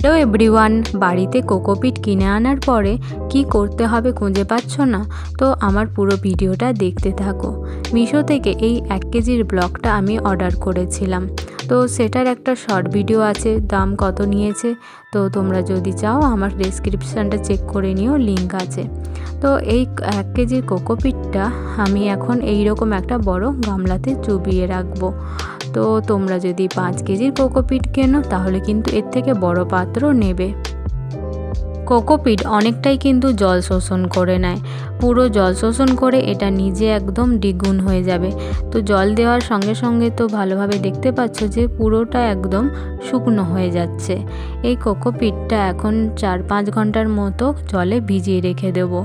Hello everyone, বাড়িতে cocopeat কিনে আনার পরে কি করতে হবে খুঁজে পাচ্ছ না? তো আমার পুরো ভিডিওটা দেখতে থাকো। মিশো থেকে এই 1 কেজির ব্লকটা আমি অর্ডার করেছিলাম। তো সেটার একটা শর্ট ভিডিও আছে, দাম কত নিয়েছে তো তোমরা যদি চাও আমার ডেসক্রিপশানটা চেক করে নিও, লিঙ্ক আছে। তো এই 1 কেজির কোকোপিটটা আমি এখন এইরকম একটা বড় গামলাতে চুবিয়ে রাখবো। তো তোমরা যদি 5 কেজির কোকোপিট কেনো তাহলে কিন্তু এর থেকে বড় পাত্র নেবে। কোকোপিট অনেকটাই কিন্তু জল শোষণ করে নেয়, পুরো জল শোষণ করে এটা নিজে একদম দ্বিগুণ হয়ে যাবে। তো জল দেওয়ার সঙ্গে সঙ্গে তো ভালোভাবে দেখতে পাচ্ছ যে পুরোটা একদম শুকনো হয়ে যাচ্ছে। এই কোকোপিটটা এখন 4-5 ঘন্টার মতো জলে ভিজিয়ে রেখে দেবো।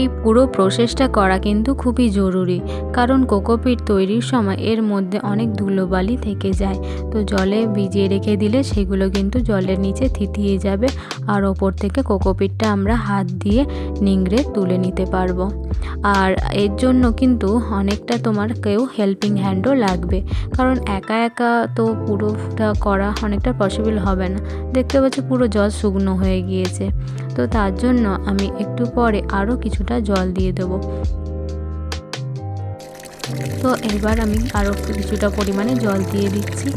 এই পুরো প্রসেসটা করা কিন্তু খুবই জরুরি, কারণ কোকোপিট তৈরির সময় এর মধ্যে অনেক ধুলোবালি থেকে যায়। তো জলে ভিজিয়ে রেখে দিলে সেগুলো কিন্তু জলের নিচে থিতিয়ে যাবে, আর ওপর থেকে কোকোপিটটা আমরা হাত দিয়ে নিংড়ে তুলে নিতে পারবো। আর এর জন্য কিন্তু অনেকটা তোমার কেউ হেল্পিং হ্যান্ডও লাগবে, কারণ একা একা তো পুরোটা করা অনেকটা পসিবল হবে না। দেখতে পাচ্ছ পুরো জল শুকনো হয়ে গিয়েছে। তো তার জন্য আমি একটু পরে আরও কিছুটা জল দিয়ে দেবো। তো এবার আমি আরও কিছুটা পরিমাণে জল দিয়ে দিচ্ছি,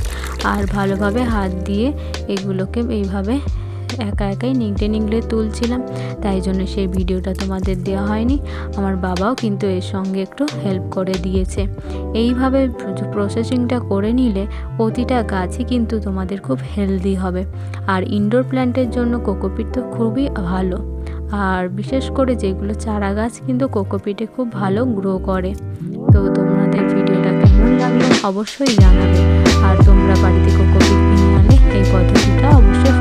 আর ভালোভাবে হাত দিয়ে এগুলোকে এইভাবে একা একাই নিংড়ে তুলছিলাম, তাই জন্য সেই ভিডিওটা তোমাদের দেওয়া হয়নি। আমার বাবাও কিন্তু এর সঙ্গে একটু হেল্প করে দিয়েছে। এইভাবে প্রসেসিংটা করে নিলে প্রতিটা গাছই কিন্তু তোমাদের খুব হেলদি হবে। আর ইনডোর প্ল্যান্টের জন্য কোকোপিট তো খুবই ভালো, আর বিশেষ করে যেগুলো চারা গাছ কিন্তু কোকোপিটে খুব ভালো গ্রো করে। তো তোমাদের ভিডিওটা কেমন লাগলো অবশ্যই জানাবে, আর তোমরা বাড়িতে কোকোপিট কিনে আনলে এই পদ্ধতিটা অবশ্যই